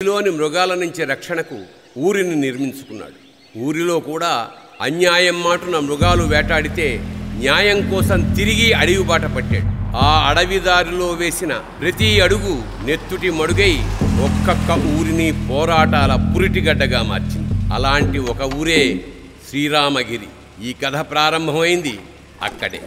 లోని మృగాల నుంచి రక్షణకు ఊరిని నిర్మించుకున్నాడు. ఊరిలో కూడా అన్యాయం మాటున మృగాలు వేటాడితే న్యాయం కోసం తిరిగి అడవి బాట పట్టాడు. ఆ అడవిదారిలో వేసిన ప్రతి అడుగు నెత్తుటి మడుగై ఒక్కొక్క ఊరిని పోరాటాల పురిటిగడ్డగా మార్చింది. అలాంటి ఒక ఊరే శ్రీరామగిరి. ఈ కథ ప్రారంభమైంది అక్కడే.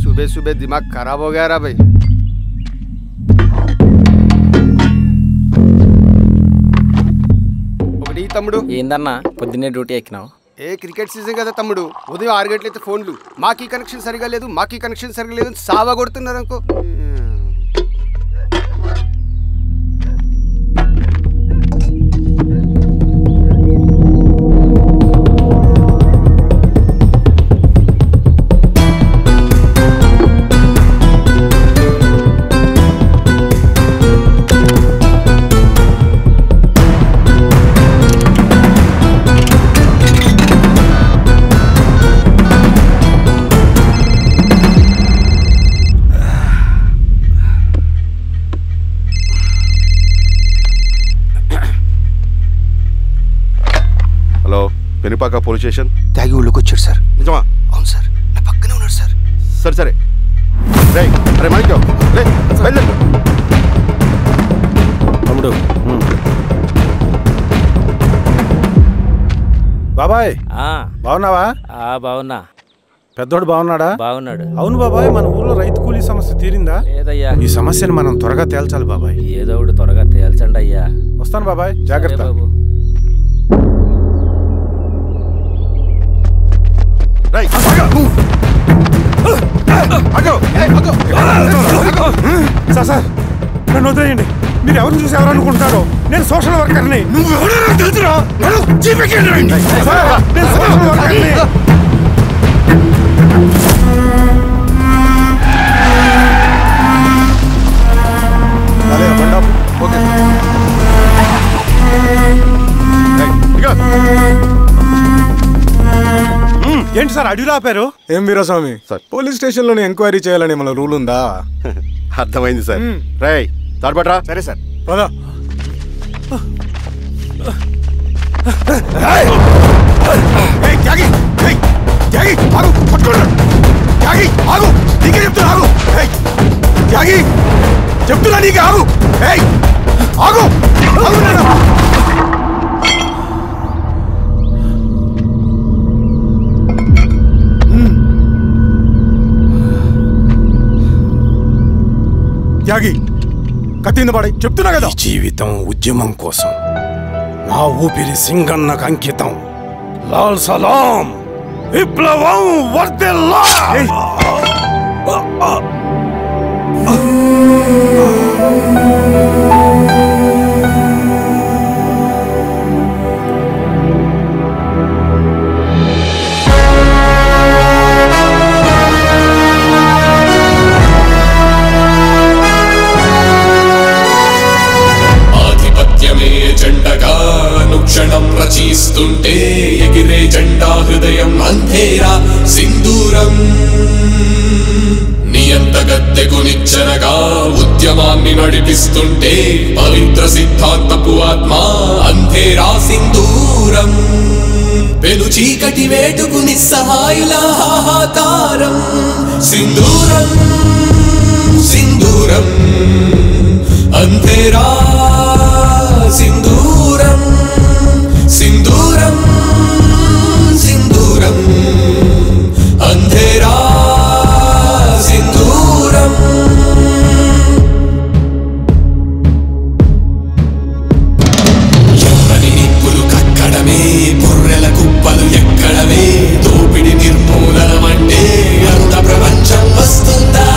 सुबह सुबह दिमाग खराब हो गया रा भाई. ఒకటి తమ్ముడు ఏందన్నా పొద్దున్నే డ్యూటీ ఎక్కినావు? క్రికెట్ సీజన్ కదా తమ్ముడు. ఉదయం 6 గంటలైతే ఫోన్లు మాకీ కనెక్షన్ సరిగా లేదు, మాకీ కనెక్షన్ సరిగా లేదు సావా కొడుతున్నారు అనుకో. Penupaka police station. తాగి ఊళ్ళోకి వచ్చాడు సార్. నిజమా? అవును సార్, నా పక్కనే ఉన్నాడు సార్. సరే సరే అరే మాణిక్యం తమ్ముడు. బాబాయ్ బాగున్నావా? బాగున్నా. పెద్దోడు బాగున్నాడా? బాగున్నాడు. అవును బాబాయ్, మన ఊర్లో రైతు కూలీ సమస్య తీరిందా? లేదయ్యా. ఈ సమస్యను మనం త్వరగా తేల్చాలి బాబాయ్. ఏదో ఒకటి త్వరగా తేల్చండి అయ్యా. వస్తాను బాబాయ్, జాగ్రత్త. బాబు సార్ నన్ను వదిలేయండి. మీరు ఎవరు చూసి ఎవరు అనుకుంటారో, నేను సోషల్ వర్కర్ని. ఏంటి సార్ అడవిలో ఆపారు? ఏం వీరస్వామి సార్, పోలీస్ స్టేషన్ లోనే ఎంక్వైరీ చేయాలని మన రూల్ ఉందా? అర్థమైంది సార్. రేయ్ తాడుపట్రా. సరే సార్. పదా. చెప్తున్నా నీకు ఆగు. ఆగు త్యాగి, కత్తింద పడి చెప్తున్నా కదా. జీవితం ఉద్యమం కోసం, నా ఊపిరి సింగన్నకు అంకితం. లాల్ సలాం, విప్లవం వర్ధిల్లా. క్షణం రచిస్తుంటే ఎగిరే జెండా హృదయం అంధేరా సింధూరం. నియంత గద్దెకు నిచ్చెనగా ఉద్యమాన్ని నడిపిస్తుంటే పవిత్ర సిద్ధాంతపు ఆత్మ అంధేరా సింధూరం. పెను చీకటి వేటుకు నిస్సహాయుల హాహాకారం సింధూరం సింధూరం అంధేరా సింధూరం సింధూరం సింధూరం అంధేరా సింధూరం. ఎవ్వని నిప్పులు కక్కడమే, బొర్రెల కుప్పలు ఎక్కడమే, దోపిడి నిర్మూలనమంటే అంత ప్రపంచం వస్తుందా?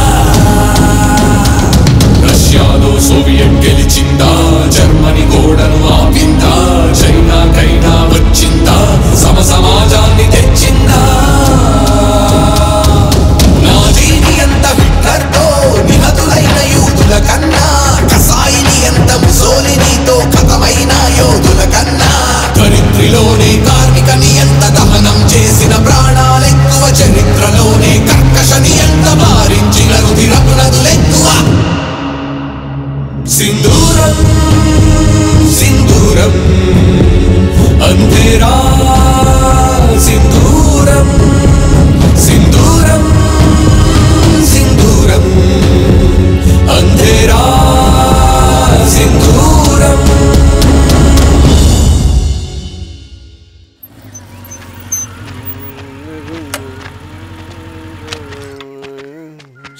రష్యాలో సోవియట్ గెలిచిందా? జర్మనీ గోడను ఆపిందా? చైనాకైనా వచ్చిందా? సమాజాన్ని తెచ్చిందా?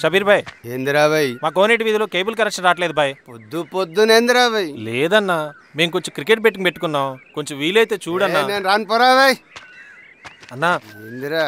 షబీర్ భాయ్ ఏందిరా భాయ్? మా కోనేటి వీధిలో కేబుల్ కనెక్షన్ రావట్లేదు భాయ్. పొద్దునేందిరా భాయ్? లేదన్నా, మేము కొంచెం క్రికెట్ బెట్టింగ్ పెట్టుకున్నాం, కొంచెం వీలైతే చూడన్నా. నేను రాను పోరా భాయ్. అన్నా ఏందిరా?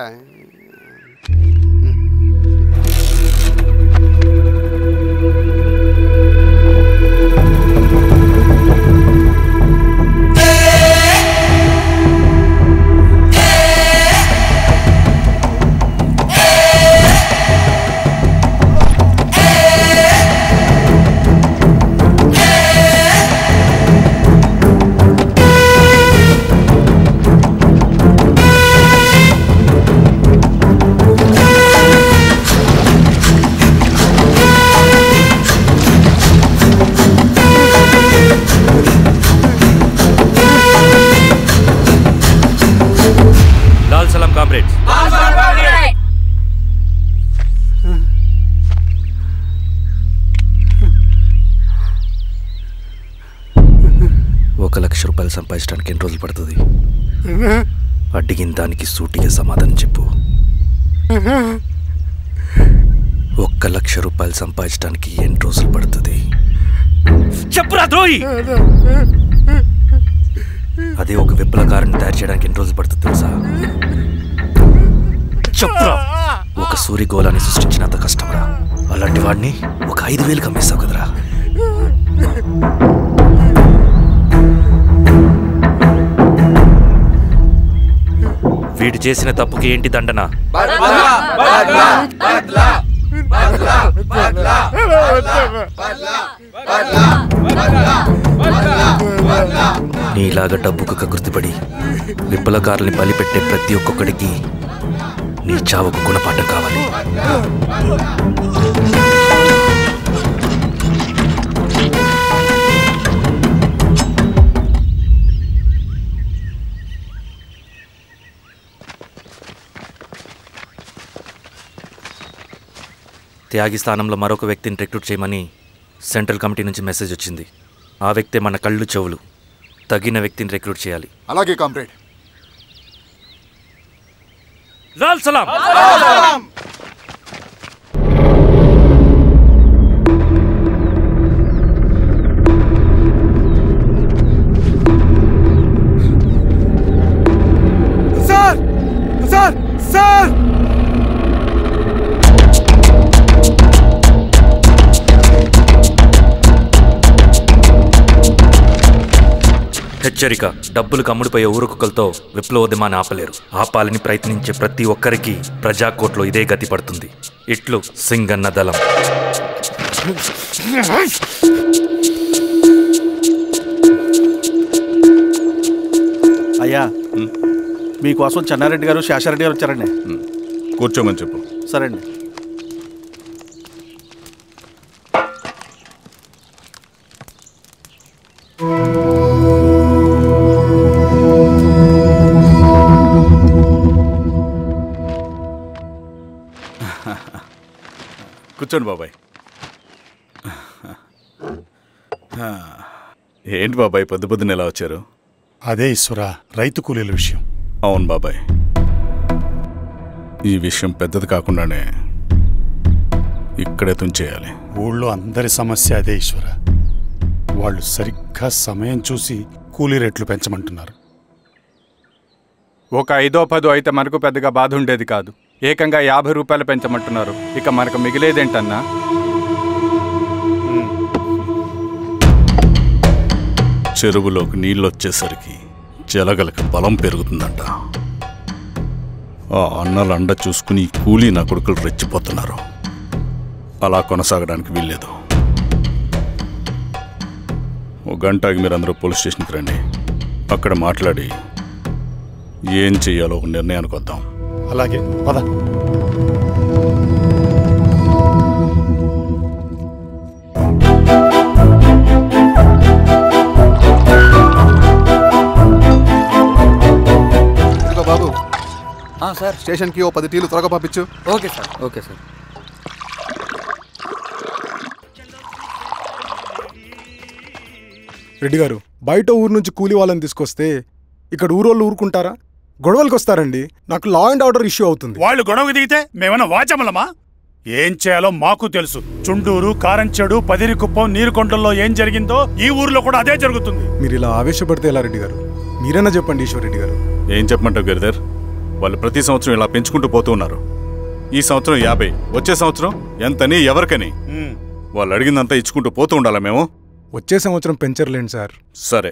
కామ్రేడ్స్, 1 లక్ష రూపాయలు సంపాదించడానికి ఎన్ని రోజులు పడుతుంది? అడిగిన దానికి సూటిగా సమాధానం చెప్పు. 1 లక్ష రూపాయలు సంపాదించడానికి ఎన్ని రోజులు పడుతుంది? చెప్పురా ద్రోహి. అదే ఒక విప్లవకారుని తయారు చేయడానికి ఎన్ని రోజులు పడుతుంది తెలుసా? చెప్పురా. ఒక సూర్యగోళాన్ని సృష్టించినంత కష్టమరా. అలాంటి వాడిని ఒక 5,000 అమ్మేస్తావు కదరా. వీడు చేసిన తప్పుకి ఏంటి దండన? నీలాగా డబ్బుకు కకృతిపడి విప్లవకారుల్ని బలిపెట్టే ప్రతి ఒక్కొక్కడికి నీ చావుకు గుణపాఠం కావాలి. త్యాగి స్థానంలో మరొక వ్యక్తిని రిక్రూట్ చేయమని సెంట్రల్ కమిటీ నుంచి మెసేజ్ వచ్చింది. ఆ వ్యక్తే మన కళ్ళు చెవులు. తగిన వ్యక్తిని రిక్రూట్ చేయాలి. అలాగే కామ్రేడ్. లాల్ సలాం. సార్ సార్ సార్ హెచ్చరిక. డబ్బులు కమ్ముడిపోయే ఊరుకుక్కలతో విప్లవోద్యమాన్ని ఆపలేరు. ఆపాలని ప్రయత్నించే ప్రతి ఒక్కరికి ప్రజాకోట్లో ఇదే గతి పడుతుంది. ఇట్లు సింగన్న దళం. అయ్యా, మీకోసం చెన్నారెడ్డి గారు శేషారెడ్డి గారు వచ్చారండి. కూర్చోమని చెప్పు. సరే అండి. కూర్చోండి బాబాయ్. ఏంటి బాబాయ్ పొద్దున ఎలా వచ్చారు? అదే ఈశ్వరా, రైతు కూలీల విషయం. అవును బాబాయ్, ఈ విషయం పెద్దది కాకుండానే ఇక్కడే తుంచేయాలి. ఊళ్ళో అందరి సమస్య అదే ఈశ్వరా. వాళ్ళు సరిగ్గా సమయం చూసి కూలీ రేట్లు పెంచమంటున్నారు. ఒక 5-10 అయితే మనకు పెద్దగా బాధ ఉండేది కాదు. ఏకంగా 50 రూపాయలు పెంచమంటున్నారు. ఇక మనకు మిగిలేదేంటన్నా? చెరువులోకి నీళ్ళు వచ్చేసరికి జలగలకి బలం పెరుగుతుందంట. ఆ అన్నల అండ చూసుకుని కూలీ నా కొడుకులు రెచ్చిపోతున్నారు. అలా కొనసాగడానికి వీల్లేదు. 1 గంటకి మీరందరూ పోలీస్ స్టేషన్కి రండి. అక్కడ మాట్లాడి ఏం చెయ్యాలో ఒక నిర్ణయానికి వద్దాం. అలాగే పద. బాబు సార్, స్టేషన్కి 10 టీలు త్వరగా పంపించు. Okay sir. Okay sir. Reddy గారు, బయట ఊరు నుంచి కూలీ వాళ్ళని తీసుకొస్తే ఇక్కడ ఊరోళ్ళు ఊరుకుంటారా? గొడవలకు వస్తారండి. నాకు లా అండ్ ఆర్డర్ ఇష్యూ అవుతుంది. వాళ్ళు గొడవకు దిగితే మేమన్నా వాచమలమా? ఏం చేయాలో మాకు తెలుసు. చుండూరు, కారంచెడు, పదిరికుప్పం, నీరుకొండల్లో ఏం జరిగిందో ఈ ఊర్లో కూడా అదే జరుగుతుంది. మీరు ఇలా ఆవేశపడితే ఎలా రెడ్డి గారు? మీరైనా చెప్పండి ఈశ్వర్ రెడ్డి గారు. ఏం చెప్పమంటావు గిరిధర్? వాళ్ళు ప్రతి సంవత్సరం ఇలా పెంచుకుంటూ పోతూ ఉన్నారు. ఈ సంవత్సరం 50, వచ్చే సంవత్సరం ఎంతని ఎవరికని వాళ్ళు అడిగిందంతా ఇచ్చుకుంటూ పోతూ ఉండాలా మేము? వచ్చే సంవత్సరం పెంచర్లేండి సార్. సరే,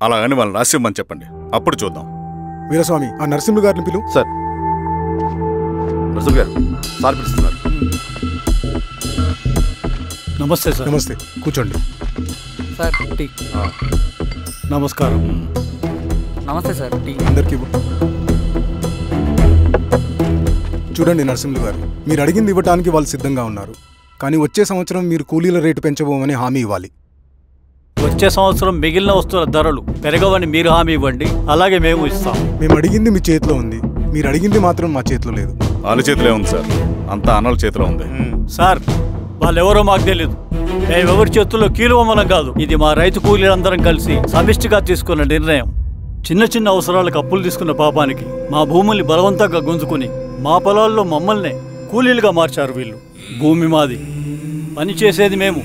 అలాగని వాళ్ళని రాసిమ్మని చెప్పండి, అప్పుడు చూద్దాం. వీరస్వామి, ఆ నరసింహులు గారిని పిలువు. సార్, నరసింహ గారు సార్ పిలుస్తున్నారు. నమస్తే సార్. నమస్తే, కూర్చోండి సార్. టీ. నమస్కారం. నమస్తే సార్. టీ అందరికీ చూడండి నరసింహులు గారు, మీరు అడిగింది ఇవ్వడానికి వాళ్ళు సిద్ధంగా ఉన్నారు. కానీ వచ్చే సంవత్సరం మీరు కూలీల రేటు పెంచబోమని హామీ ఇవ్వాలి. వచ్చే సంవత్సరం మిగిలిన వస్తువుల ధరలు పెరగవని మీరు హామీ ఇవ్వండి, అలాగే మేము ఇస్తాం. మేము అడిగింది మీ చేతిలో ఉంది, మీరు అడిగింది మాత్రం మా చేతిలో లేదు. వాళ్ళ చేతిలో ఉంది సార్, అంతా అన్నల చేతిలో ఉంది. సార్, వాళ్ళెవరో మాకు తెలియదు. మేమెవరి చేతుల్లో కీలువమనం కాదు. ఇది మా రైతు కూలీలందరం కలిసి సమిష్టిగా తీసుకున్న నిర్ణయం. చిన్న చిన్న అవసరాలకు అప్పులు తీసుకున్న పాపానికి మా భూముల్ని బలవంతంగా గుంజుకుని మా పొలాల్లో మమ్మల్నే కూలీలుగా మార్చారు వీళ్ళు. భూమి మాది, పని చేసేది మేము,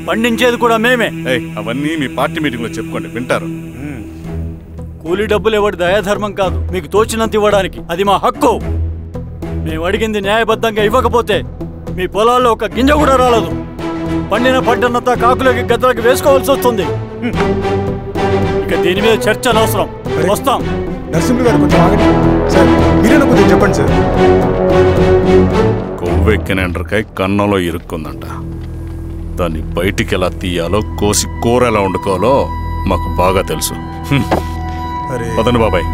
పండించేది కూడా మేమే. అవన్నీ మీ పార్టీ మీటింగ్ లో చెప్పుకోండి, వింటారు. కూలీ డబ్బులు ఇవ్వడం దయాధర్మం కాదు, మీకు తోచినంత ఇవ్వడానికి అది మా హక్కు. మేము అడిగింది న్యాయబద్ధంగా ఇవ్వకపోతే మీ పొలాల్లో ఒక గింజ కూడా రాలదు. పండిన పంటనంతా కాకులకి గద్దలకి వేసుకోవాల్సి వస్తుంది. ఇక దీని మీద చర్చ అనవసరం. వస్తాం. నరసింహులు గారు కొంచెం ఆగండి సార్. మీరైనా కొంచెం చెప్పండి సార్. కొవ్వెక్కిన ఎండ్రకాయ కన్నంలో ఇరుక్కుందంట. దాన్ని బయటికి ఎలా తీయాలో, కోసి కూర ఎలా వండుకోవాలో మాకు బాగా తెలుసు. పదండి బాబాయ్.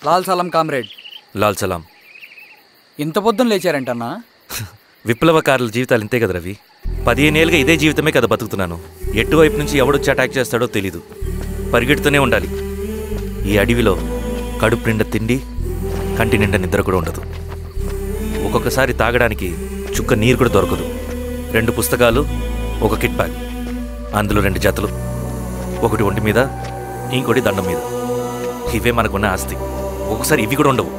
లాల్ సలాం కామ్రేడ్. లాల్ సలాం. ఇంత పొద్దున లేచారంటన్నా? విప్లవకారుల జీవితాలు ఇంతే కదా రవి. 15 ఏళ్ళుగా ఇదే జీవితమే కదా బతుకుతున్నాను. ఎటువైపు నుంచి ఎవడొచ్చి అటాక్ చేస్తాడో తెలీదు. పరిగెడుతూనే ఉండాలి. ఈ అడవిలో కడుపు నిండా తిండి, కంటి నిండా నిద్ర కూడా ఉండదు. ఒక్కొక్కసారి తాగడానికి చుక్క నీరు కూడా దొరకదు. 2 పుస్తకాలు, ఒక కిట్ బ్యాగ్, అందులో 2 జతలు, ఒకటి ఒంటి మీద, ఇంకోటి దండం మీద. ఇవే మనకున్న ఆస్తి. ఒక్కొక్కసారి ఇవి కూడా ఉండవు.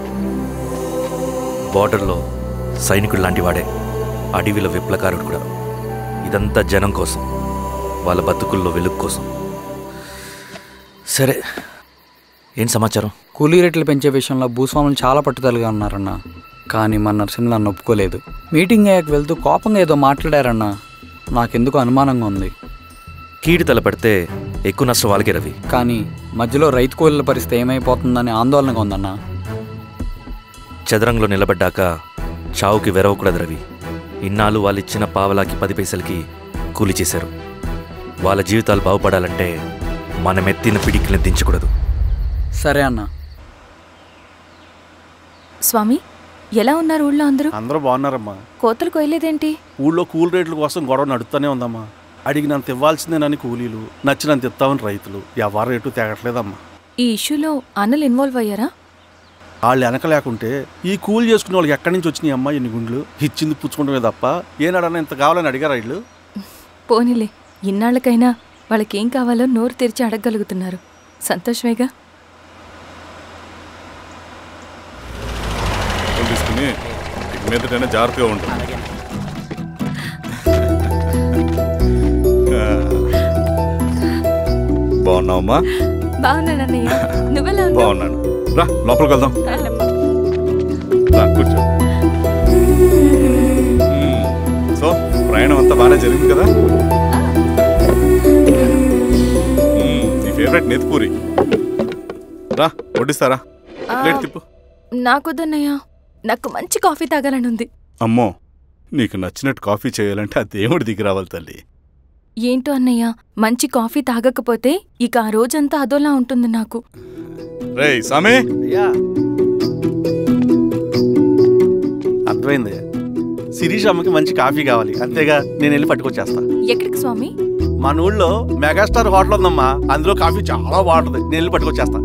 బార్డర్లో సైనికుడు లాంటి వాడే, అడవిలో విప్లవకారుడు కూడా. ఇదంతా జనం కోసం, వాళ్ళ బతుకుల్లో వెలుగు కోసం. సరే, ఏం సమాచారం? కూలీ రేట్లు పెంచే విషయంలో భూస్వాములు చాలా పట్టుదలగా ఉన్నారన్నా. కానీ మన నరసింహులు నన్ను ఒప్పుకోలేదు. మీటింగ్ అయ్యాక వెళ్తూ కోపంగా ఏదో మాట్లాడారన్నా. నాకెందుకు అనుమానంగా ఉంది. కీడు తలపడితే ఎక్కువ నష్టం వాళ్ళకే రవి. కానీ మధ్యలో రైతు కూలీల పరిస్థితి ఏమైపోతుందని ఆందోళనగా ఉందన్నా. చదరంగంలో నిలబడ్డాక చావుకి వెరవకూడదు రవి. ఇన్నాళ్ళు వాళ్ళు ఇచ్చిన పావలాకి 10 పైసలకి కూలి చేశారు. వాళ్ళ జీవితాలు బాగుపడాలంటే మనం ఎత్తిన పిడికిని దించకూడదు. సరే అన్నా. స్వామి, ఎలా ఉన్నారు ఊళ్ళో అందరూ? అందరూ బాగున్నారమ్మా. కోతలు కొయ్యలేదేంటి? ఊళ్ళో కూలి రేట్ల కోసం గొడవ నడుస్తూనే ఉందమ్మా. అడిగినంత ఇవ్వాల్సిందేనని కూలీలు, నచ్చినంత ఇస్తామని రైతులు. ఎవరు రేటు తేగట్లేదమ్మా. ఈ ఇష్యూలో అన్నలు ఇన్వాల్వ్ అయ్యారా? వాళ్ళు వెనక లేకుంటే ఈ కూలి చేసుకునే వాళ్ళకి ఎక్కడి నుంచి వచ్చినాయి అమ్మా ఎన్ని గుండ్లు? ఇచ్చింది పుచ్చుకుంటమే తప్ప ఏనాడన్నా ఇంత కావాలని అడిగారు వీళ్ళు. పోనీలే, ఇన్నాళ్ళకైనా వాళ్ళకేం కావాలో నోరు తెరిచి అడగగలుగుతున్నారు. సంతోషమేగా. తీసుకుని మీదటైనా జాగ్రత్తగా ఉంటుంది. బాగున్నావమ్మా? బాగున్నానన్నయ్య, నువ్వెలా ఉన్నావు? బాగున్నాను. రా లోపలికి వెళ్దాం. రా కూర్చో. సో ప్రయాణం అంతా బాగానే జరిగింది కదా? నీ ఫేవరెట్ నెత్తిపూరి. రా వడ్డిస్తారా? ప్లేట్ తిప్పు. నాకొద్దన్నయ్య, నాకు మంచి కాఫీ తాగాలని ఉంది. అమ్మో, నీకు నచ్చినట్టు కాఫీ చేయాలంటే ఆ దేవుడి దిగి రావాలి తల్లి. ఏంటో అన్నయ్య, మంచి కాఫీ తాగకపోతే ఇక ఆ రోజంతా అదోలా ఉంటుంది నాకు. రేయ్ సామే, అర్థమైంది. శిరీష్ అమ్మకి మంచి కాఫీ కావాలి, అంతేగా నేను వెళ్ళి పట్టుకొచ్చేస్తా. ఎక్కడికి స్వామి? మన ఊళ్ళో మెగాస్టార్ హోటల్ ఉందమ్మా, అందులో కాఫీ చాలా బాగుంటుంది. నేను వెళ్ళి పట్టుకొచ్చేస్తా.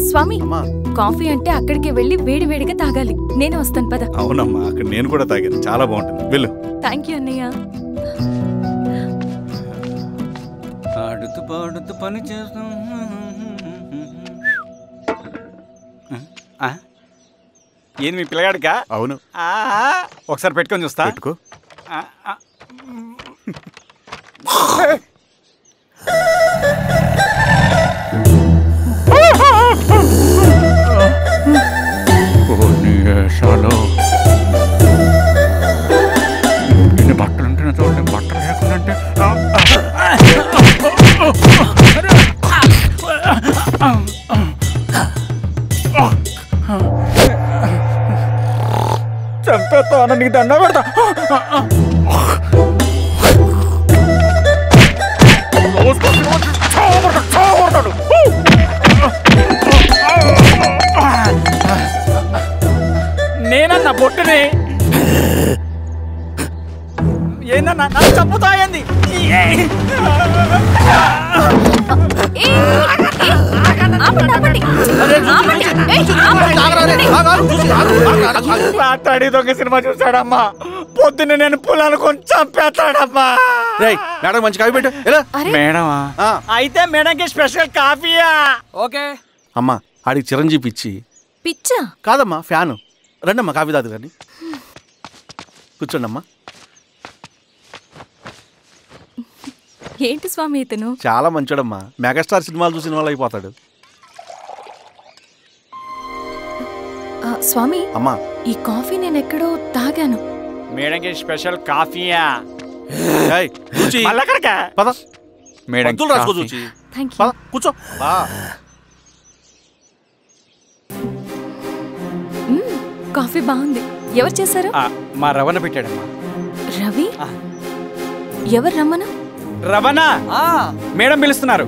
స్వామి, కాఫీ అంటే అక్కడికి వెళ్ళి వేడి వేడిగా తాగాలి. నేను వస్తాను పద. అవునమ్మా, అక్కడ నేను కూడా తాగాను, చాలా బాగుంటుంది. వెళ్ళు. థ్యాంక్ యూ అన్నయ్య. ఆడుతూ పాడుతూ పని చేస్తాం. ఏంది మీ పిల్లగాడికా? అవును. ఒకసారి పెట్టుకొని చూస్తా. పెట్టుకో. ఇన్ని బట్టలు ఉంటే చూడండి, బట్టలు లేకుండా చంపేస్తా. నీకు దండ పెడతా. నేనన్నా బొట్టుని ఏందన్నా నన్ను చంపుతాయంది. రాత్రి దొంగ సినిమా చూసాడమ్మా. పొద్దున్న నేను పొలాలు కొంచెం చంపేస్తాడమ్మా. మేడం మంచి కాఫీ పెట్టు. మేడమా? అయితే మేడంకి స్పెషల్ కాఫీయా? ఓకే అమ్మా ఆడికి చిరంజీవి పిచ్చి. పిచ్చా? కాదమ్మా ఫ్యాను. రండమ్మా కాఫీ తాదు కానీ. కూర్చోండి అమ్మా. ఏంటి స్వామి ఇతను? చాలా మంచోడమ్మా. మెగాస్టార్ సినిమాలు చూసిన వాళ్ళు అయిపోతాడు. స్వామి అమ్మా ఈ కాఫీ నేను ఎక్కడో తాగాను. మేడంకి స్పెషల్ కాఫీయా? పద మేడం రాసుకో చూచి. కూర్చో. కాఫీ బాగుంది. ఎవరు చేశారు? మా రవణ పెట్టాడమ్మా. రవి? ఎవరు రమ్మను? రవణ మేడం పిలుస్తున్నారు.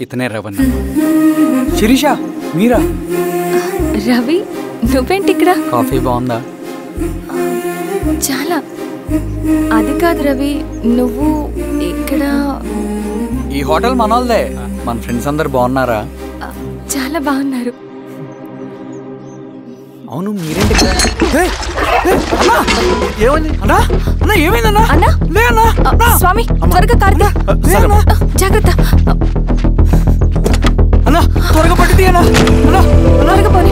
ఇతనే రవణ. శిరీష మీరా? రవి నువ్వేంటి ఇక్కడ? కాఫీ బాగుందా? చాలా. అది కాదు రవి, నువ్వు ఇక్కడ. ఈ హోటల్ మనోల్దే. మన ఫ్రెండ్స్ అందరు బాగున్నారా? చాలా బాగున్నారు. అవును మీరేంటి ఇక్కడ? ఏమైంది అన్నా? అన్నా ఏమైందన్నా? అన్నా లే అన్నా. స్వామి త్వరగా కారుదా. జాగ్రత్త అన్నా. త్వరగా పట్టిది అన్నా. త్వరగా పోనీ.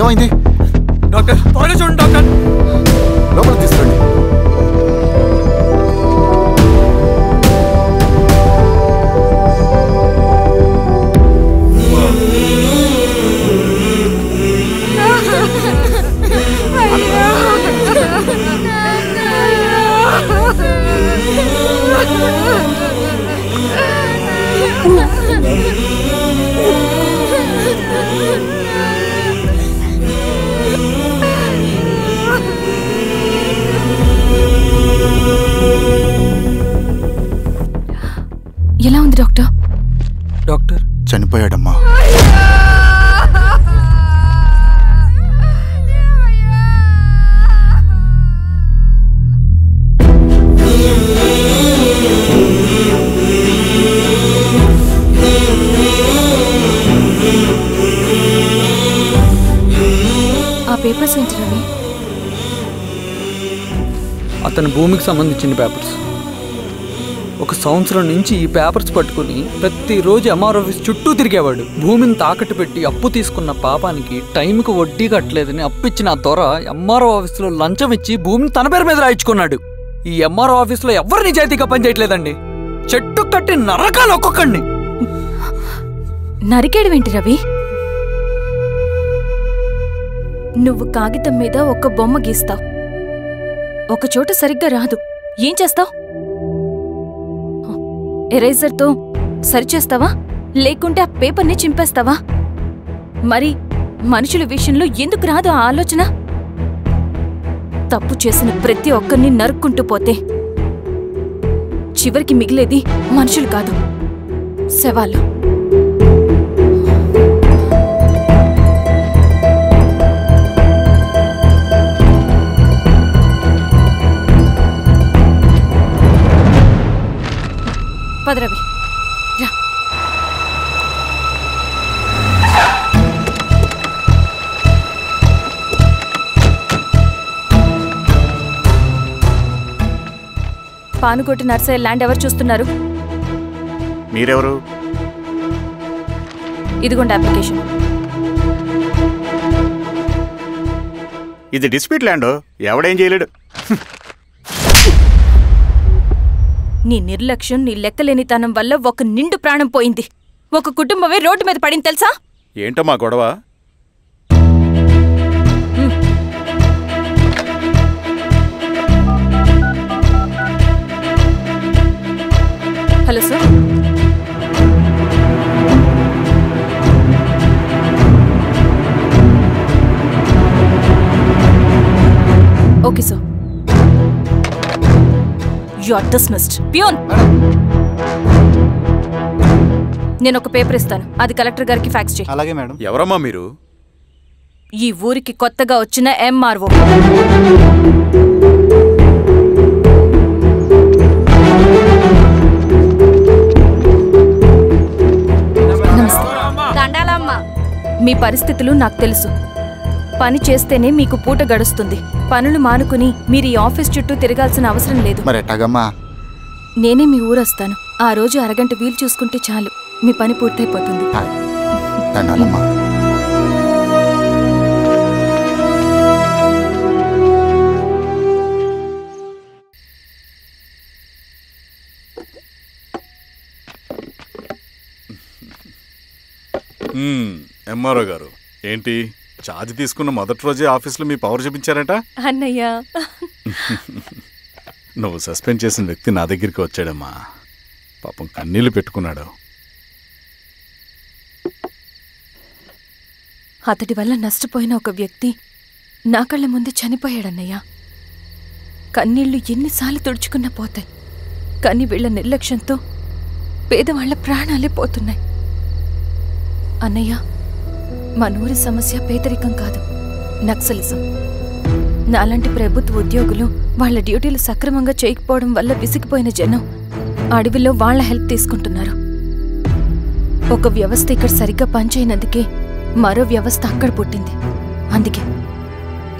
ఏమైంది డాక్టర్? త్వరగా చూడండి డాక్టర్. లోపలికి తీసుకురండి. ఎలా ఉంది డాక్టర్? డాక్టర్ చనిపోయాడమ్మా. ఆ పేపర్స్ ఏంటి రవి? అతని భూమికి సంబంధించిన పేపర్స్. ఒక సంవత్సరం నుంచి ఈ పేపర్స్ పట్టుకుని ప్రతిరోజు ఎంఆర్ ఆఫీస్ చుట్టూ తిరిగేవాడు. భూమిని తాకట్టు పెట్టి అప్పు తీసుకున్న పాపానికి టైంకి వడ్డీ కట్టలేదని అప్పిచ్చిన ఆ దొర ఎంఆర్ఓ ఆఫీస్లో లంచం ఇచ్చి భూమిని తన పేరు మీద రాయించుకున్నాడు. ఈ ఎంఆర్ఓ ఆఫీస్లో ఎవరు నిజాయితీగా పనిచేయట్లేదండి. చెట్టు కట్టి నరకాలు ఒక్కొక్కడిని. నరికేయడమేంటి రవి? నువ్వు కాగితం మీద ఒక బొమ్మ గీస్తావు, ఒక చోట సరిగ్గా రాదు, ఏం చేస్తావు? ఎరేజర్తో సరిచేస్తావా లేకుంటే ఆ పేపర్ని చింపేస్తావా? మరి మనుషుల విషయంలో ఎందుకు రాదు ఆ ఆలోచన? తప్పు చేసిన ప్రతి ఒక్కరిని నరుక్కుంటూ పోతే చివరికి మిగిలేది మనుషులు కాదు, శవాలు. పానుకోటి నర్సయ్య ల్యాండ్ ఎవరు చూస్తున్నారు? మీరెవరు? ఇదిగోండి అప్లికేషన్. ఇది డిస్ప్యూట్ ల్యాండ్, ఎవడేం చేయలేడు. నీ నిర్లక్ష్యం, నీ లెక్కలేనితనం వల్ల ఒక నిండు ప్రాణం పోయింది. ఒక కుటుంబమే రోడ్డు మీద పడింది తెలుసా? ఏంటో మా గొడవ? Hello sir. Okay sir. You are dismissed. Peon, నేను ఒక పేపర్ ఇస్తాను, అది కలెక్టర్ గారికి ఫ్యాక్స్ చేయి. అలాగే మేడం. ఎవరమ్మా మీరు? ఈ ఊరికి కొత్తగా వచ్చిన ఎంఆర్ఓ. మీ పరిస్థితులు నాకు తెలుసు. పని చేస్తేనే మీకు పూట గడుస్తుంది. పనులు మానుకుని మీరు ఈ ఆఫీస్ చుట్టూ తిరగాల్సిన అవసరం లేదు. నేనే మీ ఊరొస్తాను. ఆ రోజు అరగంట వీలు చూసుకుంటే చాలు, మీ పని పూర్తయిపోతుంది. ఎంఆర్ఓ గారు, ఏంటి ఛార్జ్ తీసుకున్న మొదటి రోజే ఆఫీస్లో మీ పవర్ చూపించారట? అన్నయ్య, నువ్వు సస్పెండ్ చేసిన వ్యక్తి నా దగ్గరికి వచ్చాడమ్మా. పాపం కన్నీళ్లు పెట్టుకున్నాడు. అతడి వల్ల నష్టపోయిన ఒక వ్యక్తి నా కళ్ళ ముందు చనిపోయాడన్నయ్య. కన్నీళ్లు ఎన్నిసార్లు తుడుచుకున్నా పోతాయి, కానీ వీళ్ల నిర్లక్ష్యంతో పేదవాళ్ల ప్రాణాలే పోతున్నాయి. అన్నయ్య, మా నూరి సమస్య పేదరికం కాదు, నక్సలిజం. నాలాంటి ప్రభుత్వ ఉద్యోగులు వాళ్ల డ్యూటీలు సక్రమంగా చేయకపోవడం వల్ల విసిగిపోయిన జనం అడవిలో వాళ్ల హెల్ప్ తీసుకుంటున్నారు. ఒక వ్యవస్థ ఇక్కడ సరిగ్గా పనిచేయనందుకే మరో వ్యవస్థ అక్కడ పుట్టింది. అందుకే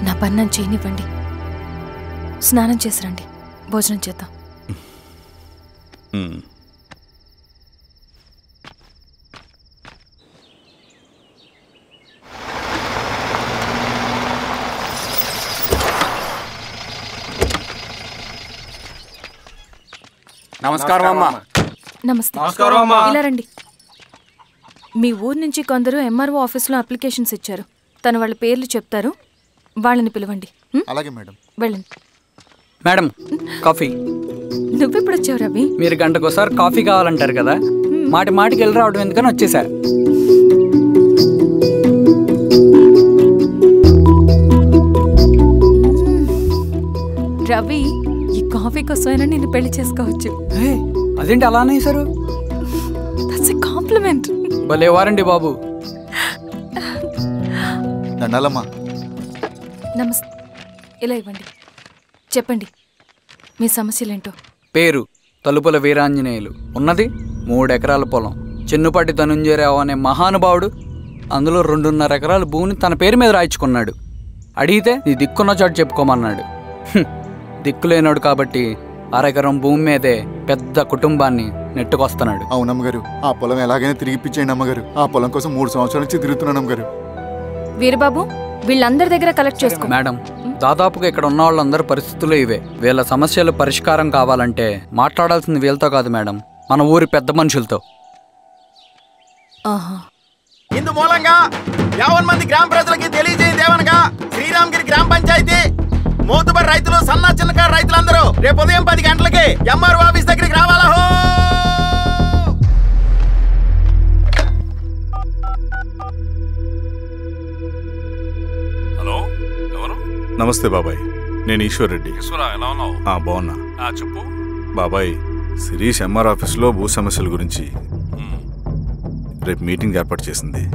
నా పన్నం చేయనివ్వండి. స్నానం చేసిరండి, భోజనం చేద్దాం. నమస్కారం అమ్మా. నమస్తే. ఇలా రండి. మీ ఊరు నుంచి కొందరు ఎంఆర్ఓ ఆఫీస్లో అప్లికేషన్స్ ఇచ్చారు. తను వాళ్ళ పేర్లు చెప్తారు, వాళ్ళని పిలవండి. అలాగే మేడం. వెళ్ళండి. Madam, coffee. నువ్వెప్పుడు వచ్చావు రవి? మీరు గంటకోసారి కాఫీ కావాలంటారు కదా, మాటి మాటికి వెళ్ళి రావడం ఎందుకని వచ్చేసా. రవి, ఈ కాఫీ కోసమైనా నేను పెళ్లి చేసుకోవచ్చు. అదేంటి అలా అనేసారు? That's a compliment. భలే వారండి బాబు. నమస్తే. ఇలా ఇవ్వండి. చెప్పండి, మీ సమస్యలేంటో. పేరు తలుపుల వీరాంజనేయులు. ఉన్నది 3 ఎకరాల పొలం. చెన్నుపాటి ధనుంజయరావు అనే మహానుభావుడు అందులో 2.5 ఎకరాల భూమిని తన పేరు మీద రాయించుకున్నాడు. అడిగితే నీ దిక్కున్న చోటు చెప్పుకోమన్నాడు. దిక్కులేనాడు కాబట్టి 1/2 ఎకరం భూమి మీదే పెద్ద కుటుంబాన్ని నెట్టుకొస్తున్నాడు. అవునమ్మగారు, ఆ పొలం ఎలాగైనా తిరిగి ఇప్పించేయండి అమ్మగారు. ఆ పొలం కోసం 3 సంవత్సరాల నుంచి తిరుగుతున్నాను అమ్మగారు. వీరబాబు, వీళ్ళందరి దగ్గర కలెక్ట్ చేసుకో. మేడం, దాదాపుగా ఇక్కడ ఉన్న వాళ్ళందరి పరిస్థితులు ఇవే. వీళ్ళ సమస్యలు పరిష్కారం కావాలంటే మాట్లాడాల్సింది వీళ్ళతో కాదు మేడం, మన ఊరి పెద్ద మనుషులతో. ఇందు మూలంగా 50 మంది గ్రామ ప్రజలకి తెలియజేయదేవనగా శ్రీరామగిరి గ్రామ పంచాయతీ మోతుబరి రైతులు, సన్న చిన్నకారు రైతులందరూ రేపు ఉదయం 10 గంటలకి ఎంఆర్ఓ ఆఫీస్ దగ్గరికి రావాలా. హలో, ఎవరు? నమస్తే బాబాయ్, నేను ఈశ్వర్ రెడ్డి. ఎలా ఉన్నావు? బాగున్నా. చెప్పు బాబాయ్, శిరీష్ ఎంఆర్ ఆఫీస్లో భూ సమస్యల గురించి రేపు మీటింగ్ ఏర్పాటు చేసింది.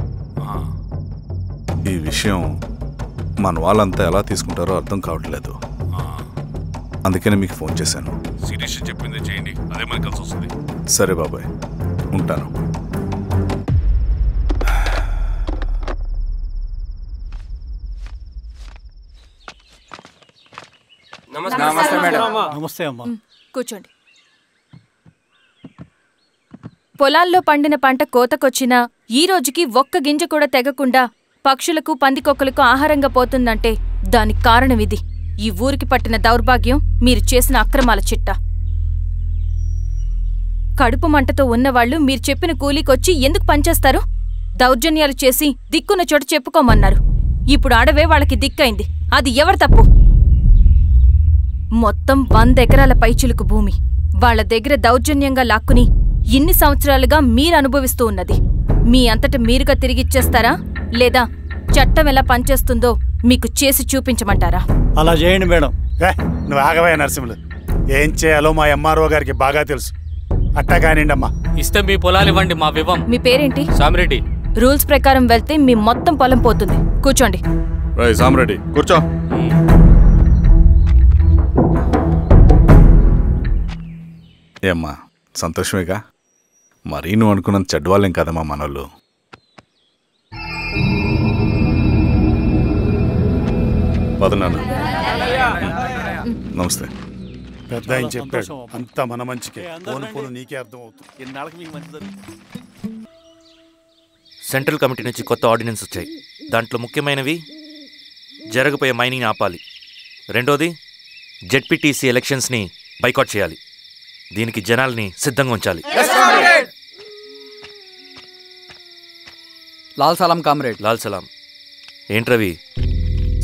ఈ విషయం మన వాళ్ళంతా ఎలా తీసుకుంటారో అర్థం కావట్లేదు. అందుకనే మీకు ఫోన్ చేశాను. శిరీష్ చెప్పింది చేయండి, అదే మనకి కలిసి వస్తుంది. సరే బాబాయ్, ఉంటాను. నమస్తే మేడం. నమస్తే అమ్మా. కూర్చోండి. పొలాల్లో పండిన పంట కోతకొచ్చినా ఈ రోజుకి ఒక్క గింజ కూడా తెగకుండా పక్షులకు పందికొక్కలకు ఆహారంగా పోతుందంటే దానికి కారణమిది. ఈ ఊరికి పట్టిన దౌర్భాగ్యం మీరు చేసిన అక్రమాల చిట్టా. కడుపు మంటతో ఉన్నవాళ్లు మీరు చెప్పిన కూలీకొచ్చి ఎందుకు పనిచేస్తారు? దౌర్జన్యాలు చేసి దిక్కున్న చోట చెప్పుకోమన్నారు. ఇప్పుడు అడవే వాళ్ళకి దిక్కైంది. అది ఎవరి తప్పు? మొత్తం 100 ఎకరాల పైచిలుకు భూమి వాళ్ల దగ్గర దౌర్జన్యంగా లాక్కుని ఇన్ని సంవత్సరాలుగా మీరు అనుభవిస్తూ ఉన్నది. మీ అంతట మీరుగా తిరిగిచ్చేస్తారా లేదా చట్టం ఎలా పనిచేస్తుందో మీకు చేసి చూపించమంటారా? అలా చేయండి మేడం. నువ్వు ఆగవయ్య నరసింహులు. ఏం చేయాలో మా ఎంఆర్ఓ గారికి బాగా తెలుసు. అట్టా కానివ్వండి అమ్మా. ఇస్తే మీ పొలాలు ఇవ్వండి, మా వివం. మీ పేరేంటి? సామిరెడ్డి. రూల్స్ ప్రకారం వెళ్తే మీ మొత్తం పొలం పోతుంది. కూర్చోండి. సామిరెడ్డి కూర్చో. ఏమ్మా సంతోషమేగా? మరీ నువ్వు అనుకున్నంత చెడ్డవాళ్ళేం కదమ్మా మనోళ్ళు. పదనాన్న. నమస్తే. పెద్ద ఆయన చెప్పాడు అంతా మన మంచికే. పోను పోను నీకే అర్థం అవుతుంది. సెంట్రల్ కమిటీ నుంచి కొత్త ఆర్డినెన్స్ వచ్చాయి. దాంట్లో ముఖ్యమైనవి జరగబోయే మైనింగ్ ఆపాలి. రెండోది జెడ్పీటీసీ ఎలక్షన్స్ని బైకాట్ చేయాలి. దీనికి జనాల్ని సిద్ధంగా ఉంచాలి. లాల్ సలాం కామ్రేడ్. లాల్ సలాం. ఏంట్రవి,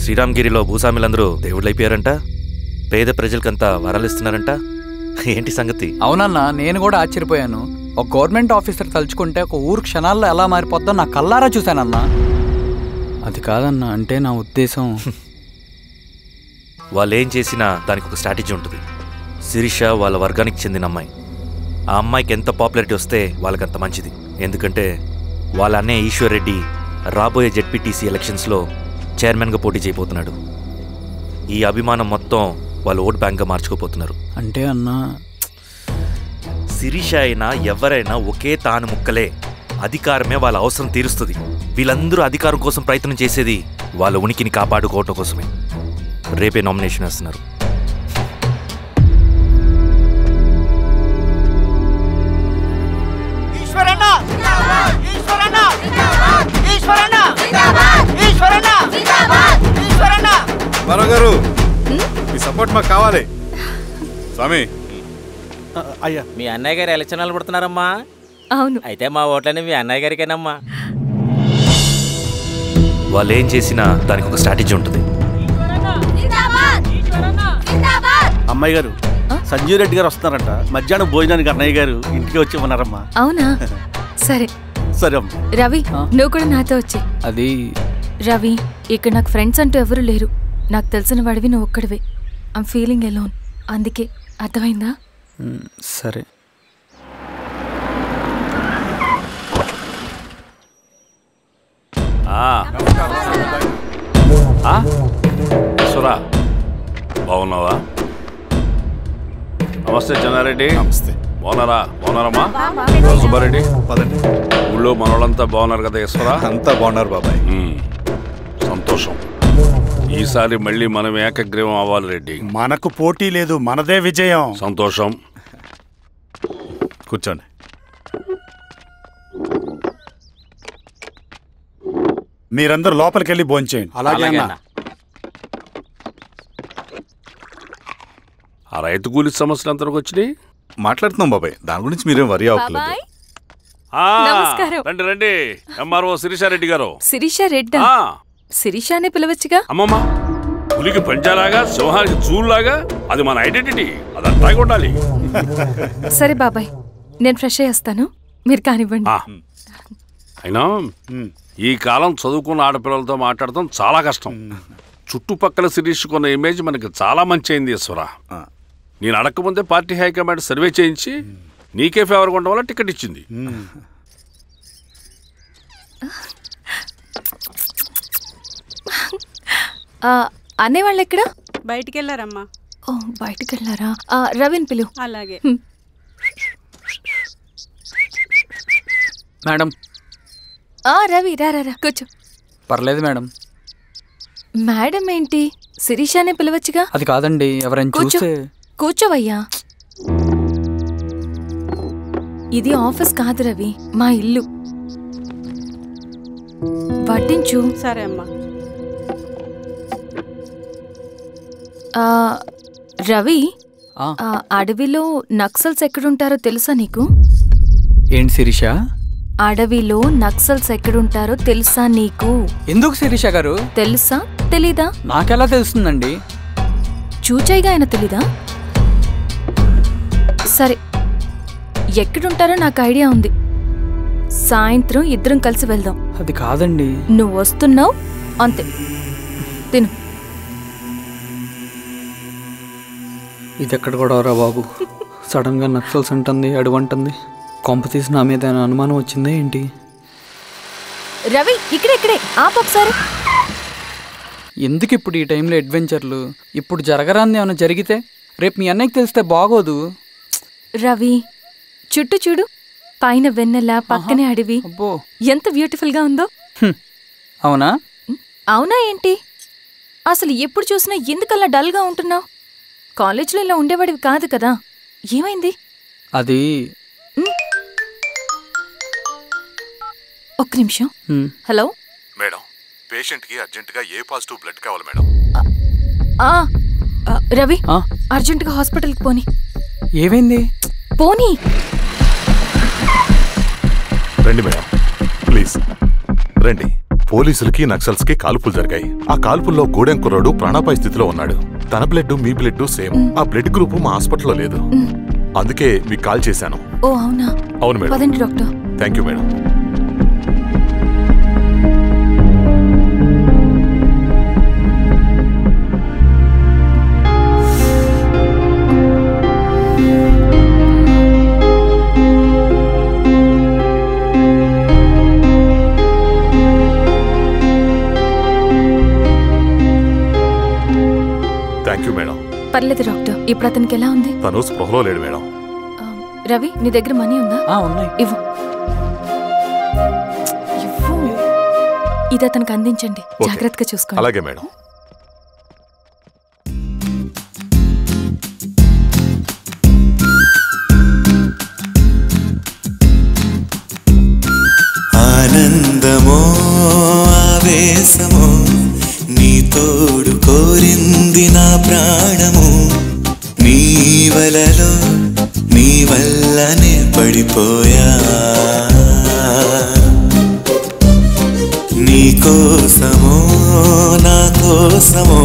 శ్రీరామ్గిరిలో భూస్వాములందరూ దేవుళ్ళైపోయారంట, పేద ప్రజలకంతా వరాలిస్తున్నారంట. ఏంటి సంగతి? అవునన్నా, నేను కూడా ఆశ్చర్యపోయాను. ఒక గవర్నమెంట్ ఆఫీసర్ తలుచుకుంటే ఒక ఊరు క్షణాల్లో ఎలా మారిపోద్దో నా కల్లారా చూశానన్నా. అది కాదన్నా, అంటే నా ఉద్దేశం వాళ్ళు ఏం చేసినా దానికి ఒక స్ట్రాటజీ ఉంటుంది. శిరీష వాళ్ళ వర్గానికి చెందిన అమ్మాయి. ఆ అమ్మాయికి ఎంత పాపులారిటీ వస్తే వాళ్ళకంత మంచిది. ఎందుకంటే వాళ్ళ అన్నయ్య ఈశ్వర్ రెడ్డి రాబోయే జెడ్పీటీసీ ఎలక్షన్స్లో చైర్మన్గా పోటీ చేయబోతున్నాడు. ఈ అభిమానం మొత్తం వాళ్ళు ఓట్ బ్యాంక్గా మార్చుకోపోతున్నారు. అంటే అన్నా, శిరీష అయినా ఎవరైనా ఒకే తాను ముక్కలే. అధికారమే వాళ్ళ అవసరం తీరుస్తుంది. వీళ్ళందరూ అధికారం కోసం ప్రయత్నం చేసేది వాళ్ళ ఉనికిని కాపాడుకోవటం కోసమే. రేపే నామినేషన్ వేస్తున్నారు. గారు మీ సపోర్ట్ మాకు కావాలి. స్వామి అయ్యా, మీ అన్నయ్య గారు ఎలక్షన్ నిలబడుతున్నారమ్మా. అవును. అయితే మా ఓట్లని మీ అన్నయ్య గారికేనమ్మా. వాళ్ళు ఏం చేసినా దానికి ఒక స్ట్రాటజీ ఉంటుంది. అమ్మాయి గారు, సంజీవ్ రెడ్డి గారు వస్తున్నారంట. మధ్యాహ్నం భోజనానికి అన్నయ్య గారు ఇంటికి వచ్చి ఉన్నారమ్మా. అవునా? సరే సరే అమ్మ. రవి, నువ్వు కూడా నాతో వచ్చే. అది రవి, ఇక్కడ నాకు ఫ్రెండ్స్ అంటూ ఎవరు లేరు. నాకు తెలిసిన వాడివి నువ్వు ఒక్కడివే. I'm feeling alone. అందుకే, అర్థమైందా? సరే. సురా బాగున్నావా? నమస్తే చెన్నారెడ్డి. నమస్తే. బాగున్నారమ్మా? సుబ్బారెడ్డి పదండి. ఊళ్ళో మనోళ్ళంతా బాగున్నారు కదా ఈశ్వరా? అంతా బాగున్నారు బాబాయ్. సంతోషం. ఈసారి మళ్ళీ మనం ఏకగ్రీవం అవ్వాలి రెడ్డి. మనకు పోటీ లేదు, మనదే విజయం. సంతోషం. కూర్చోండి. మీరందరూ లోపలికి వెళ్ళి భోంచేయండి. అలాగే అన్న. ఆ రైతు కూలి సమస్యలు ఎంతవరకు వచ్చినాయి? మాట్లాడుతున్నాం బాబాయ్, దాని గురించి మీరేం వరి అవ్వట్లేదు. నమస్కారం. రండి రండి. ఎంఆర్ఓ శిరీషారెడ్డి గారు. శిరీష రెడ్డా? శిరీష అనే పిలవచ్చుగా. అమ్మమ్మ, పులికి పంచాలాగా, సింహానికి చూలాగా అది మన ఐడెంటిటీ. అదంతా ఉండాలి. సరే బాబాయ్, నేను ఫ్రెష్ అయ్యేస్తాను, మీరు కానివ్వండి. అయినా ఈ కాలం చదువుకున్న ఆడపిల్లలతో మాట్లాడటం చాలా కష్టం. చుట్టుపక్కల శిరీషకున్న ఇమేజ్ మనకి చాలా మంచి అయింది ఈశ్వర. నేను అడగకముందే పార్టీ హైకమాండ్ సర్వే చేయించి నీకే ఫేవర్గా ఉండడం వల్ల టికెట్ ఇచ్చింది. అనేవాళ్ళు ఎక్కడ? బయటికి వెళ్ళారమ్మా. ఓ, బయటికి వెళ్ళారా? రవిని పిలు. అలాగే మేడం. రవి రా రా, కూర్చో. పర్లేదు మేడం. మేడం ఏంటి? శిరీషానే పిలవచ్చుగా. అది కాదండి, ఎవరైనా చూస్తే. కూర్చోవయ్యా. ఇది ఆఫీస్ కాదు రవి, మా ఇల్లు. వడ్డించు. సరే అమ్మా. రవి, అడవిలో నక్సల్స్ ఎక్కడుంటారో తెలుసా నీకు? ఏంటి శిరీష? అడవిలో నక్సల్స్ ఎక్కడుంటారో తెలుసా నీకు? ఎందుకు శిరీష గారు? తెలుసా తెలీదా? నాకెలా తెలుస్తుందండి? చూచాయిగా ఆయన తెలీదా? సరే, ఎక్కడుంటారో నాకు ఐడియా ఉంది. సాయంత్రం ఇద్దరం కలిసి వెళ్దాం. అది కాదండి. నువ్వు వస్తున్నావు అంతే. తిను. ఇది ఎక్కడ కూడా రా బాబు. సడన్ గా నక్సల్స్ అంటుంది, అడువంటుంది. కొంప తీసి నా మీద అనుమానం వచ్చిందే ఏంటి? రవి, ఇక్కడే ఆపొకసారి. ఎందుకు ఇప్పుడు ఈ టైంలో అడ్వెంచర్లు? ఇప్పుడు జరగరాంది ఏమైనా జరిగితే రేపు మీ అన్నయ్యకి తెలిస్తే బాగోదు. రవి, చుట్టూ చూడు. పైన వెన్నెల, పక్కనే అడవి. ఎంత బ్యూటిఫుల్ గా ఉందో. అవునా? అవునా ఏంటి? అసలు ఎప్పుడు చూసినా ఎందుకలా డల్ గా ఉంటున్నావు? కాలేజ్లో ఇలా ఉండేవాడివి కాదు కదా, ఏమైంది? అది ఒక్క నిమిషం. హలో మేడం, పేషెంట్కి అర్జెంటుగా ఏ పాజిటివ్ బ్లడ్ కావాలి మేడం. రవి, అర్జెంటుగా హాస్పిటల్కి పోనీ. ఏమైంది? పోనీ. రండి మేడం, ప్లీజ్ రండి. పోలీసులకి నక్సల్స్కి కాల్పులు జరిగాయి. ఆ కాల్పుల్లో గూడెం కుర్రాడు ప్రాణాపాయ స్థితిలో ఉన్నాడు. తన బ్లడ్ మీ బ్లడ్ సేమ్. ఆ బ్లడ్ గ్రూప్ మా హాస్పిటల్లో లేదు, అందుకే మీకు కాల్ చేశాను. ఓ అవునా? అవును మేడం. పదండి డాక్టర్. Thank you madam. పర్లేదు డాక్టర్. ఇప్పుడు అతనికి ఎలా ఉంది? తను స్పృహలో లేడు మేడం. రవి, నీ దగ్గర మనీ ఉందా? ఉన్నాయి. ఇవ్వు. ఇది అతనికి అందించండి, జాగ్రత్తగా చూసుకోండి. అలాగే మేడం. ఆనందమో ఆవేశమో నీ తోడు కోరింది నా ప్రాణము. నీ వలలో నీ వల్లనే పడిపోయా. నీ కోసమో నా కోసమో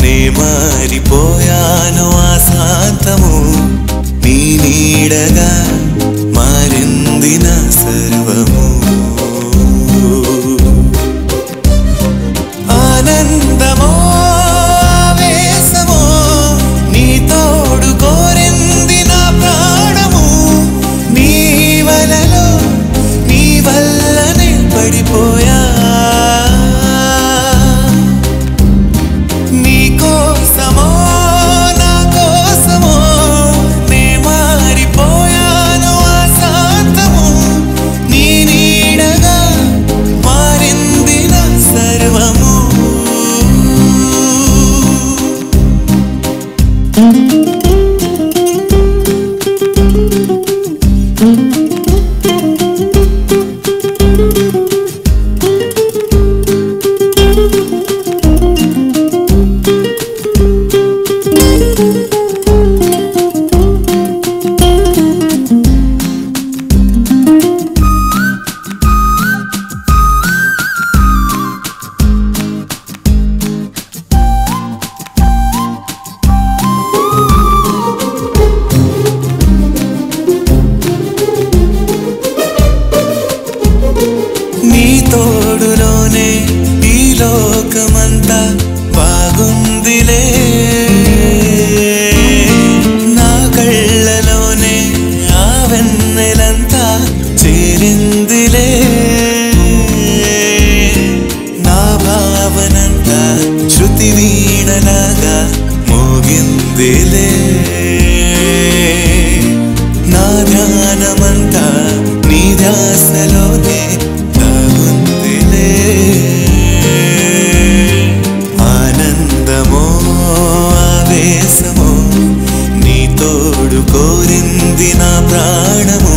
నే మారిపోయాను ఆశాంతము. నీ నీడగా మారింది నా సర్వము. ఆనందమో ఆవేశమో నీ తోడు కోరింది నా ప్రాణము. నీ వలలో నీ వల్లనే పడిపోయా. నీ కోసమో నా కోసమో నే మారిపోయాను ఆశాంతము. నీ నీడగా మారింది నా సర్వము. నీ తోడులోనే ఈ లోకమంతా బాగుందిలే. నా కళ్ళలోనే ఆ వెన్నెలంతా చేరిందిలే. నా భావనంతా శృతి వీణలాగా మోగిందిలే. నా ధ్యానమంతా నీ ధ్యాసలోనే దాగుందిలే. ఆనందమో ఆవేశమో నీ తోడు కోరింది నా ప్రాణము.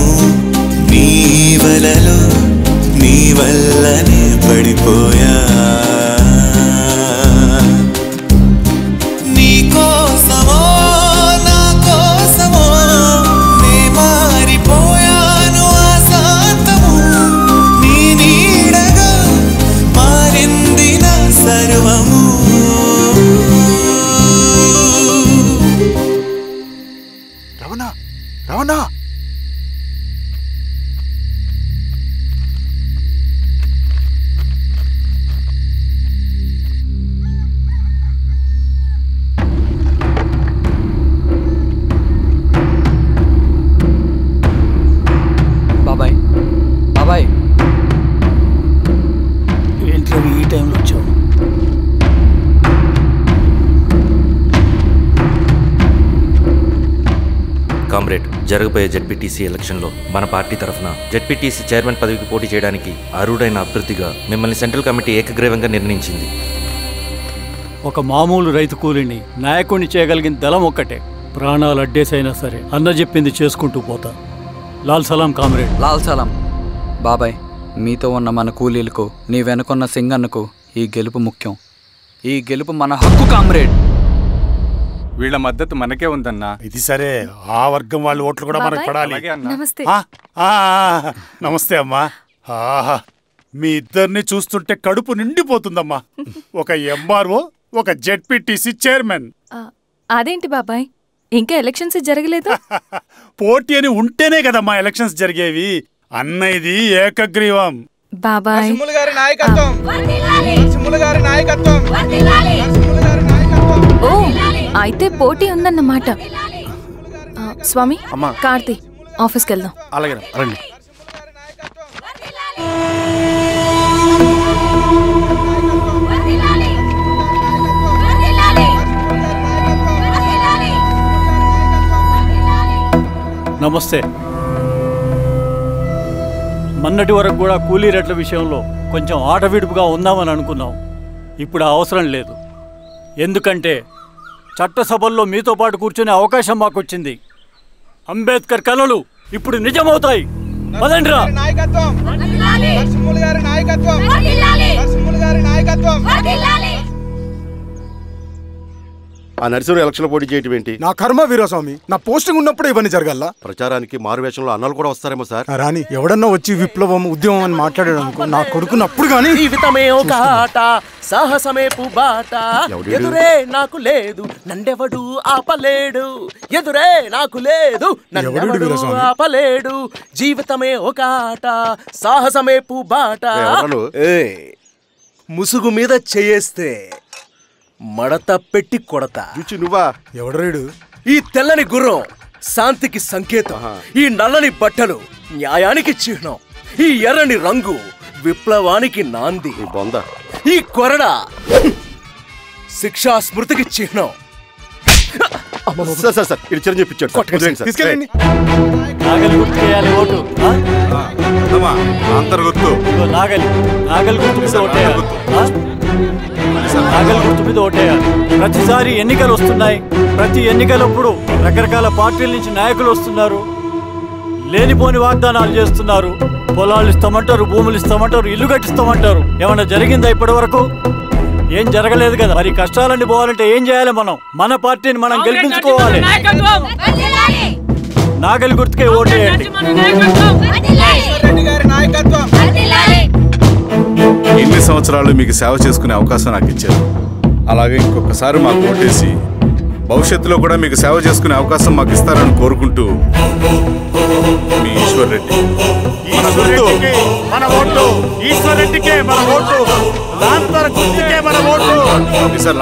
జరగబోయే జెడ్పీటీసీ ఎలక్షన్లో మన పార్టీ తరఫున జెడ్పీటీసీ చైర్మన్ పదవికి పోటీ చేయడానికి అర్హుడైన అభ్యర్థిగా మిమ్మల్ని సెంట్రల్ కమిటీ ఏకగ్రీవంగా నిర్ణయించింది. ఒక మామూలు రైతు కూలీని నాయకుడిని చేయగలిగిన దళం ఒక్కటే. ప్రాణాలు అడ్డేసైనా సరే అన్న చెప్పింది చేసుకుంటూ పోతా. లాల్ సలాం కామ్రేడ్. లాల్ సలాం. బాబాయ్, మీతో ఉన్న మన కూలీలకు, నీ వెనుకున్న సింగన్నకు ఈ గెలుపు ముఖ్యం. ఈ గెలుపు మన హక్కు కామ్రేడ్. వీళ్ళ మద్దతు మనకే ఉందన్నా. ఇది సరే, ఆ వర్గం వాళ్ళ ఓట్లు కూడా మనకు పడాలి. నమస్తే. నమస్తే అమ్మా. ఆహా, మీ ఇద్దరిని చూస్తుంటే కడుపు నిండిపోతుందమ్మా. ఒక ఎంఆర్ఓ, ఒక జెడ్పీటీసీ చైర్మన్. అదేంటి బాబాయ్, ఇంకా ఎలక్షన్స్ జరగలేదు? పోటీ అని ఉంటేనే కదమ్మా ఎలక్షన్స్ జరిగేవి. అన్నయ్యది ఏకగ్రీవం. బాబాయ్, ఓ అయితే పోటీ ఉందన్నమాట. స్వామి, కార్తీ, ఆఫీస్కి వెళ్దాం. అలాగే రండి. నమస్తే. మొన్నటి వరకు కూడా కూలీ రేట్ల విషయంలో కొంచెం ఆటవిడుపుగా ఉందామని అనుకున్నాం. ఇప్పుడు అవసరం లేదు. ఎందుకంటే చట్టసభల్లో మీతో పాటు కూర్చునే అవకాశం మాకు వచ్చింది. అంబేద్కర్ కలలు ఇప్పుడు నిజమవుతాయి. పదండ్రా. ఆ నరసింహ ఎలక్షన్ పోటీ చేయటం ఏంటి? నా కర్మ వీరస్వామి, నా పోస్టింగ్ ఉన్నప్పుడే ఇవన్నీ జరగాల. ప్రచారానికి మారువేషంలో అన్నాలు కూడా వస్తారేమో సార్. రాని ఎవడన్నా వచ్చి విప్లవం, ఉద్యమం అని మాట్లాడాడు అనుకో, నా కొడుకున్నప్పుడు గానీ జీవితమే ఒక ఆట, సాహసమే పుబాట, ఎదురే నాకు లేదు నన్నెవడు ఆపలేడు, ఎదురే నాకు లేదు నన్నెవడు ఆపలేడు, జీవితమే ఒక ఆట, సాహసమే పుబాట. ముసుగు మీద చేయేస్తే మడత పెట్టి కొడతా. నువ్వా? ఎవడరేడు? ఈ తెల్లని గుర్రం శాంతికి సంకేతం, ఈ నల్లని బట్టలు న్యాయానికి చిహ్నం, ఈ ఎర్రని రంగు విప్లవానికి నాంది, ఈ కొరడ శిక్షా స్మృతికి చిహ్నం. నాగలి గుర్తుకేయాలి ఓటు. నాగలి గుర్తు మీద ఓటేయాలి. నాగలి గుర్తు మీద ఓటేయాలి. ప్రతిసారి ఎన్నికలు వస్తున్నాయి. ప్రతి ఎన్నికలప్పుడు రకరకాల పార్టీల నుంచి నాయకులు వస్తున్నారు. లేనిపోని వాగ్దానాలు చేస్తున్నారు. పొలాలు ఇస్తామంటారు, భూములు ఇస్తామంటారు, ఇల్లు కట్టిస్తామంటారు. ఏమన్నా జరిగిందా ఇప్పటి వరకు? ఏం జరగలేదు కదా. మరి కష్టాలన్నీ పోవాలంటే ఏం చేయాలి? మనం మన పార్టీని మనం గెలిపించుకోవాలి. నాగలి గుర్తుకే ఓటేయండి. ఎన్ని సంవత్సరాలు మీకు సేవ చేసుకునే అవకాశం నాకు ఇచ్చారు. అలాగే ఇంకొకసారి మాకు ఓటేసి భవిష్యత్తులో కూడా మీకు సేవ చేసుకునే అవకాశం మాకు ఇస్తారని కోరుకుంటూ, మీ ఈశ్వర్ రెడ్డి. సార్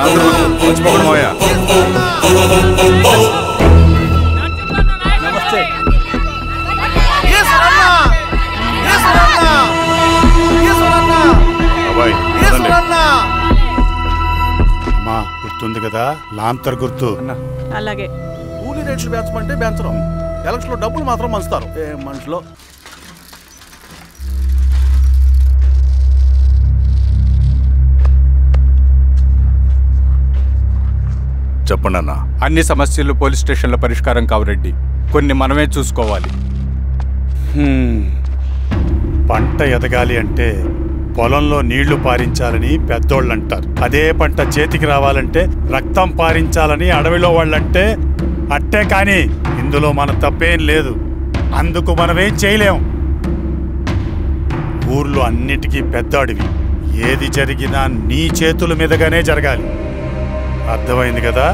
మర్చిపోకండి మోయా. నమస్తే. అమ్మా, గుర్తుంది కదా లాంతర్ గుర్తు. అలాగే. కూలీ రేట్లు పెంచమంటే పెంచడం, ఎలక్షన్ లో డబ్బులు మాత్రం మంచుతారు. ఏ మనుషులో. చెప్పండి అన్న. అన్ని సమస్యలు పోలీస్ స్టేషన్లో పరిష్కారం కావు రెడ్డి. కొన్ని మనమే చూసుకోవాలి. పంట ఎదగాలి అంటే పొలంలో నీళ్లు పారించాలని పెద్దోళ్ళు అంటారు. అదే పంట చేతికి రావాలంటే రక్తం పారించాలని అడవిలో వాళ్ళంటే అట్టే. కానీ ఇందులో మన తప్పేం లేదు. అందుకు మనమేం చేయలేం. ఊర్లో అన్నిటికీ పెద్ద అడవి. ఏది జరిగినా నీ చేతుల మీదగానే జరగాలి. అర్థమైంది కదా?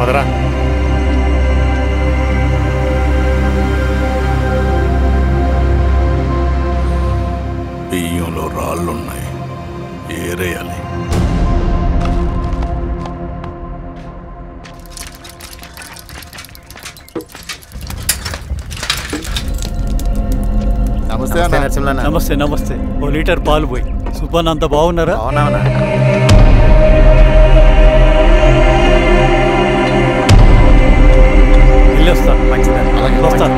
పదరా. బియ్యంలో రాళ్ళున్నాయి, ఏరేయాలి. నమస్తే. నమస్తే. ఓ లీటర్ పాలు పోయి. సుబ్బన్, అంత బాగున్నారా? వెళ్ళొస్తాను. మంచిది, వస్తాను.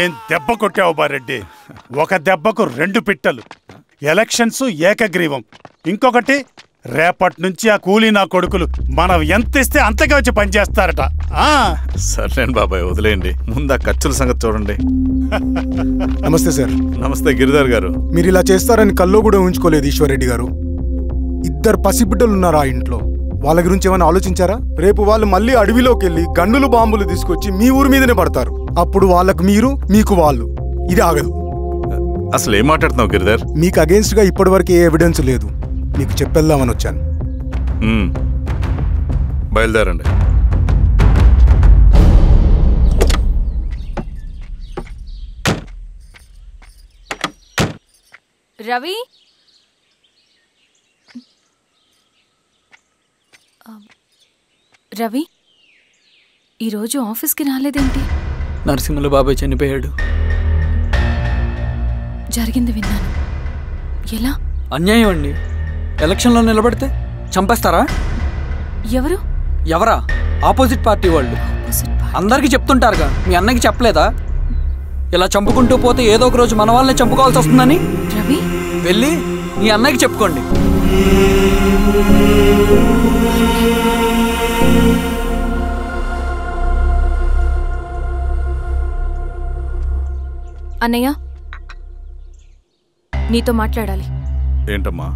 ఏం దెబ్బ కొట్టావు బారెడ్డి? ఒక దెబ్బకు 2 పిట్టలు. ఎలక్షన్స్ ఏకగ్రీవం. ఇంకొకటి, రేపటి నుంచి ఆ కూలీ నా కొడుకులు మనం ఎంత ఇస్తే అంతగా వచ్చి పనిచేస్తారట. సర్లేండి బాబాయ్, వదిలేయండి. ముందు ఆ ఖర్చుల సంగతి చూడండి. నమస్తే సార్. నమస్తే గిరిధర్ గారు. మీరు ఇలా చేస్తారని కల్లో కూడా ఉంచుకోలేదు ఈశ్వర్రెడ్డి గారు. 2 పసిబిడ్డలు ఉన్నారు ఆ ఇంట్లో. వాళ్ళ గురించి ఏమైనా ఆలోచించారా? రేపు వాళ్ళు మళ్ళీ అడవిలోకి వెళ్ళి గన్నులు బాంబులు తీసుకొచ్చి మీ ఊరి మీదనే పడతారు. అప్పుడు వాళ్ళకు మీరు, మీకు వాళ్ళు. ఇది ఆగదు. అసలు ఏం మాట్లాడుతున్నావు గిరిధర్? మీకు అగేన్స్ట్ గా ఇప్పటివరకు ఏ ఎవిడెన్స్ లేదు. మీకు చెప్పేద్దామని వచ్చాను. బయలుదేరండి. రవి, రవి ఈరోజు ఆఫీస్కి రాలేదేంటి? నరసింహుల బాబాయ్ చనిపోయాడు. జరిగింది విన్నాను. ఎలా? అన్యాయం అండి. ఎలక్షన్లో నిలబడితే చంపేస్తారా? ఎవరు? ఎవరా? ఆపోజిట్ పార్టీ వాళ్ళు. అందరికీ చెప్తుంటారుగా, మీ అన్నకి చెప్పలేదా? ఇలా చంపుకుంటూ పోతే ఏదో ఒక రోజు మన వాళ్ళని చంపుకోవాల్సి వస్తుందని. రవి, వెళ్ళి మీ అన్నకి చెప్పుకోండి. అన్నయ్య, నీతో మాట్లాడాలి. ఏంటమ్మా?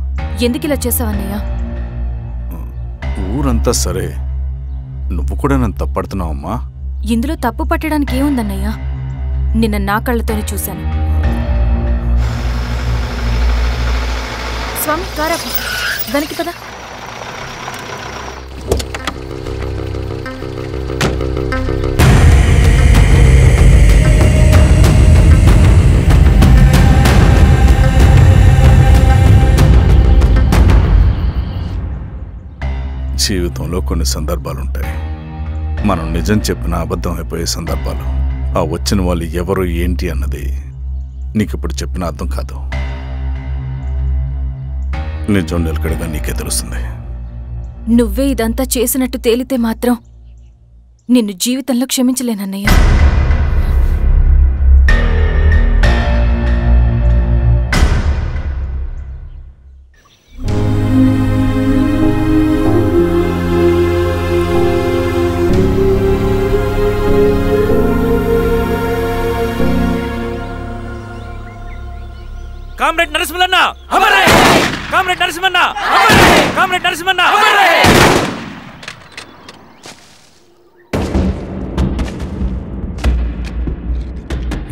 ఎందుకు ఇలా చేసావన్నయ్య? ఊరంతా సరే, నువ్వు కూడా నన్ను తప్పడుతున్నావమ్మా. ఇందులో తప్పు పట్టడానికి ఏముందన్నయ్య? నిన్న నా కళ్ళతోనే చూశాను. స్వామి, కారాపు దానికి పద. జీవితంలో కొన్ని సందర్భాలుంటాయి. మనం నిజం చెప్పిన అబద్ధం అయిపోయే సందర్భాలు. ఆ వచ్చిన వాళ్ళు ఎవరు ఏంటి అన్నది నీకిప్పుడు చెప్పిన అర్థం కాదు. నిజం నిలకడగా నీకే తెలుస్తుంది. నువ్వే ఇదంతా చేసినట్టు తేలితే మాత్రం నిన్ను జీవితంలో క్షమించలేనన్నయ్య. కామ్రేడ్ నరసింహన్న, కామ్రేడ్ నరసింహన్న, కామ్రేడ్ నరసింహన్న.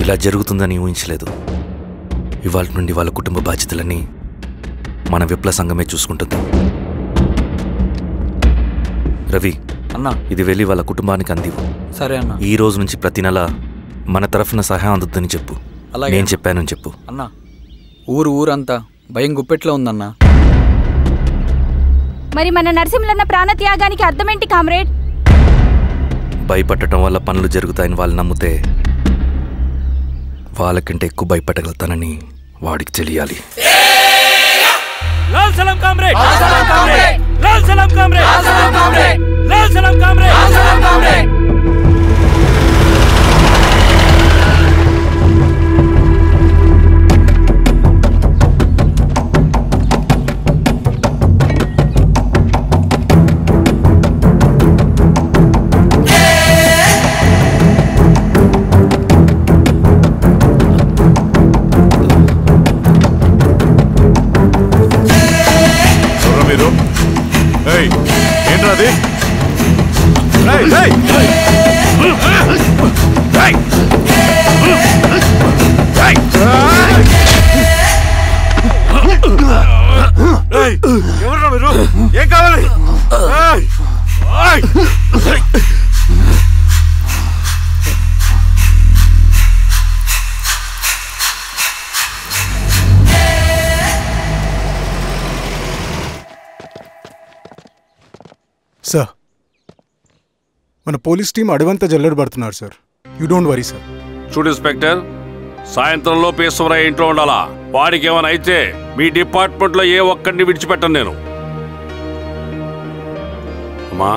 ఇలా జరుగుతుందని ఊహించలేదు. ఇవాళ నుండి వాళ్ళ కుటుంబ బాధ్యతలన్నీ మన విప్లవ సంఘమే చూసుకుంటుంది. రవి అన్నా, ఇది వెళ్ళి వాళ్ళ కుటుంబానికి అందివు. సరే అన్న. ఈ రోజు నుంచి ప్రతి నెల మన తరఫున సహాయం అందుద్దని చెప్పు. అలాగే. నేను చెప్పానని చెప్పు. అన్నా, ఊరంతా భయం గుప్పెట్లో ఉందన్నా. మరి మన నరసింహలన్న ప్రాణత్యాగానికి అర్థమేంటి కామ్రేడ్? భయపడటం వల్ల పనులు జరుగుతాయని వాళ్ళు నమ్మితే వాళ్ళకంటే ఎక్కువ భయపడగలుగుతానని వాడికి తెలియాలి. लाल सलाम कामरेड, लाल सलाम कामरेड, लाल सलाम कामरेड, लाल सलाम कामरेड, लाल सलाम कामरेड, लाल सलाम कामरेड। ఎవరు మీరు? ఏం కావాలి? సార్, మన పోలీస్ టీం అడవంతా జల్లెడ పడుతున్నారు sir. You don't worry sir. చూడు ఇన్స్పెక్టర్, సాయంత్రంలో పేశ్వరయ్య ఇంట్లో ఉండాలా. వాడికి ఏమైనా అయితే మీ డిపార్ట్మెంట్లో ఏ ఒక్కడిని విడిచిపెట్టను నేను. అమ్మా,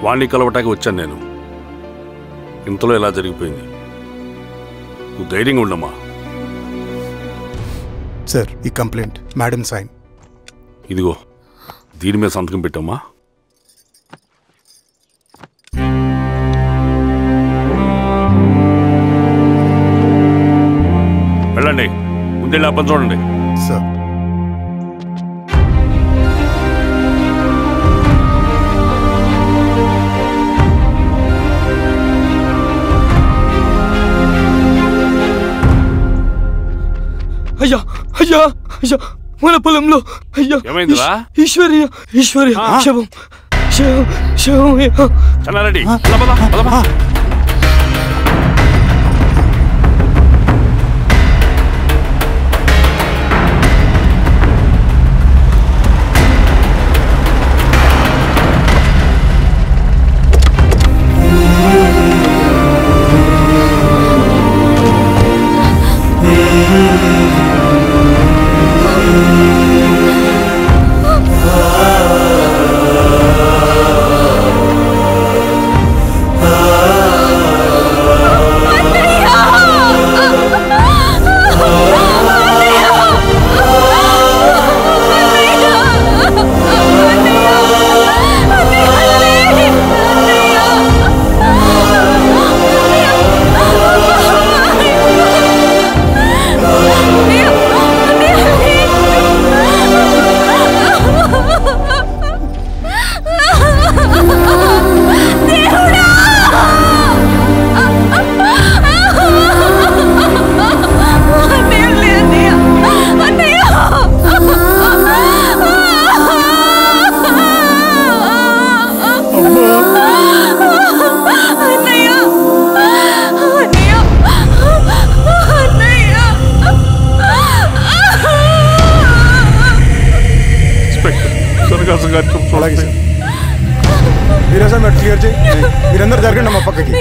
వాణ్ణి కలవటానికి వచ్చాను నేను. ఇంతలో ఇలా జరిగిపోయింది. నువ్వు ధైర్యంగా ఉండమ్మా. సార్, ఈ కంప్లైంట్ మేడం సైన్. ఇదిగో, దీని మీద సంతకం పెట్టమ్మా. వెళ్ళండి, ముందెళ్ళి అబ్బని చూడండి. సార్, అయ్యా అయ్యా అయ్యా, మన పొలంలో అయ్యా ఏమైందిరా? ఈశ్వర్య ఈశ్వర్య శవం శవం శవం. చల్లారెడ్డి, అలాగే సార్. మీరే సార్, మీరు క్లియర్ చేయి. మీరందరూ జరగండి మా పక్కకి.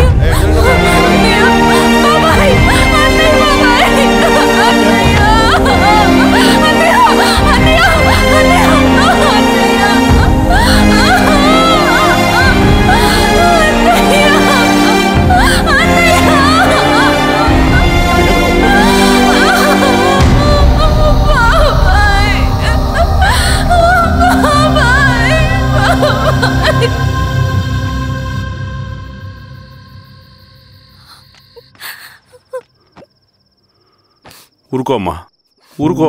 ఊరుకో అమ్మా, ఊరుకో.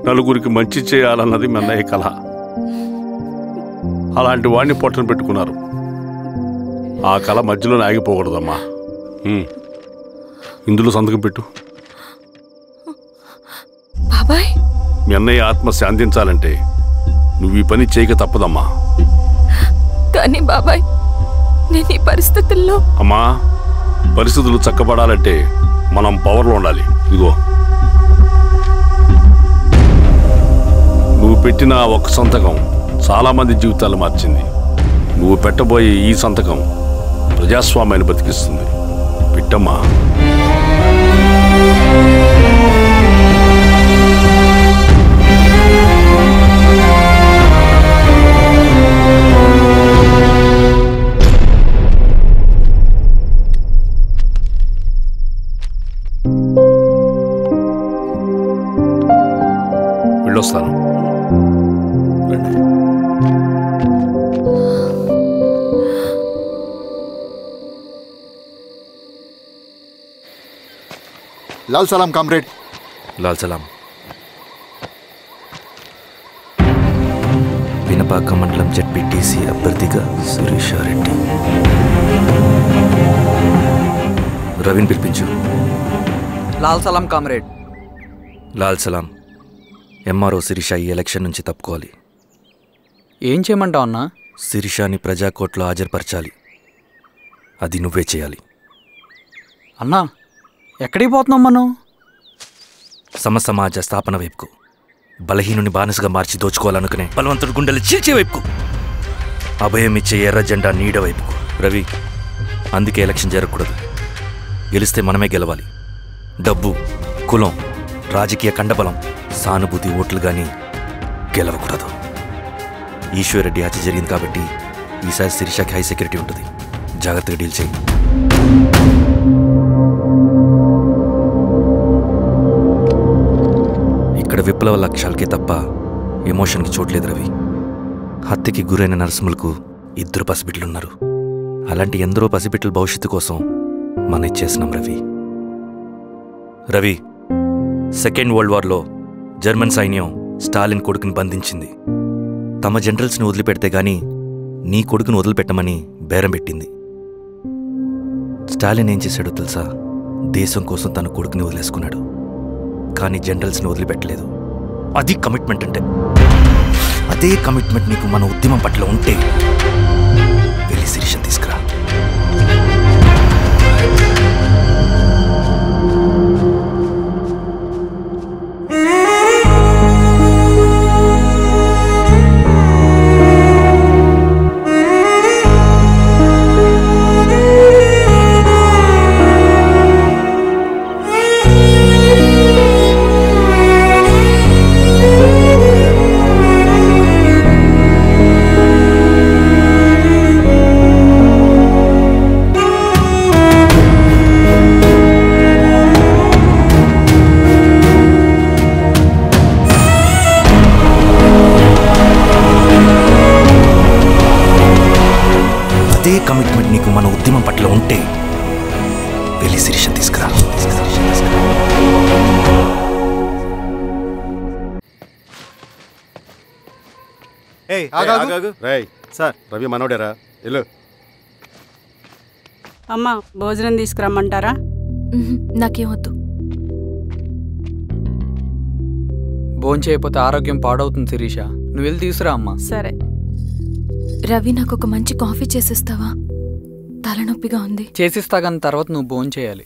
నలుగురికి మంచి చేయాలన్నది మీ అన్నయ్య కళ. అలాంటి వాడిని పొట్టను పెట్టుకున్నారు. ఆ కళ మధ్యలో ఆగిపోకూడదమ్మా. ఇందులో సంతకం పెట్టు. బాబాయ్, మీ అన్నయ్య ఆత్మ శాంతించాలంటే నువ్వు ఈ పని చేయక తప్పదమ్మా. కానీ బాబాయ్, నేను ఈ పరిస్థితుల్లో... అమ్మా, పరిస్థితులు చక్కబడాలంటే మనం పవర్లో ఉండాలి. ఇదిగో, నువ్వు పెట్టిన ఒక్క సంతకం చాలా మంది జీవితాలు మార్చింది. నువ్వు పెట్టబోయే ఈ సంతకం ప్రజాస్వామ్యాన్ని బతికిస్తుంది. పెట్టమ్మా. వెళ్ళొస్తాను. లాల్ సలాం కామ్రేడ్. లాల్ సలాం. వినపాక మండలం జెడ్పీటీసీ అభ్యర్థిగా శిరీషారెడ్డి. రవిని పిలిపించు. లాల్ సలాం కామ్రేడ్. లాల్ సలాం. ఎంఆర్ఓ శిరీష ఈ ఎలక్షన్ నుంచి తప్పుకోవాలి. ఏం చేయమంటావు అన్నా? శిరీషాని ప్రజాకోర్టులో హాజరుపరచాలి. అది నువ్వే చేయాలి. అన్నా, ఎక్కడికి పోతున్నాం మనం? సమసమాజ స్థాపన వైపుకు. బలహీనుని బానిసగా మార్చి దోచుకోవాలనుకునే బలవంతుడు గుండెలు చీల్చే వైపుకు. అభయం ఇచ్చే ఎర్ర జెండా నీడ వైపుకు. రవి, అందుకే ఎలక్షన్ జరగకూడదు. గెలిస్తే మనమే గెలవాలి. డబ్బు, కులం, రాజకీయ కండబలం, సానుభూతి ఓట్లు కానీ గెలవకూడదు. ఈశ్వర్రెడ్డి హత్య జరిగింది కాబట్టి ఈసారి శిరీషకి హై సెక్యూరిటీ ఉంటుంది. జాగ్రత్తగా డీల్ చేయి. ఇక్కడ విప్లవ లక్ష్యాలకే తప్ప ఎమోషన్కి చోట్లేదు రవి. హత్యకి గురైన నరసింహులకు 2 పసిబిడ్డలున్నారు. అలాంటి ఎందరో పసిబిడ్డల భవిష్యత్తు కోసం మనం ఇచ్చేసినాం రవి. రవి, సెకండ్ వరల్డ్ వార్లో జర్మన్ సైన్యం స్టాలిన్ కొడుకుని బంధించింది. తమ జనరల్స్ని వదిలిపెడితే గానీ నీ కొడుకును వదిలిపెట్టమని బేరం పెట్టింది. స్టాలిన్ ఏం చేశాడో తెలుసా? దేశం కోసం తన కొడుకుని వదిలేసుకున్నాడు. కానీ జనరల్స్ని వదిలిపెట్టలేదు. అది కమిట్మెంట్ అంటే. అదే కమిట్మెంట్ నీకు మన ఉద్యమం పట్ల ఉంటే వెళ్ళి శిరీషను తీసుకురా. అదే కమిట్మెంట్ నీకు మన ఉద్యమం పట్ల ఉంటే వెళ్ళి శిరీషను తీసుకురా. రేయ్ సార్, రవి మనోడేరా? వెళ్ళు. అమ్మా, భోజనం తీసుకురమ్మంటారా? నాకేమొద్దు. భోంచేయకపోతే ఆరోగ్యం పాడవుతుంది శిరీష. నువ్వు వెళ్ళి తీసురా అమ్మా. సరే. రవి, నాకు ఒక మంచి కాఫీ చేసిస్తావా? తలనొప్పిగా ఉంది. చేసిస్తా కానీ తర్వాత నువ్వు భోంచేయాలి.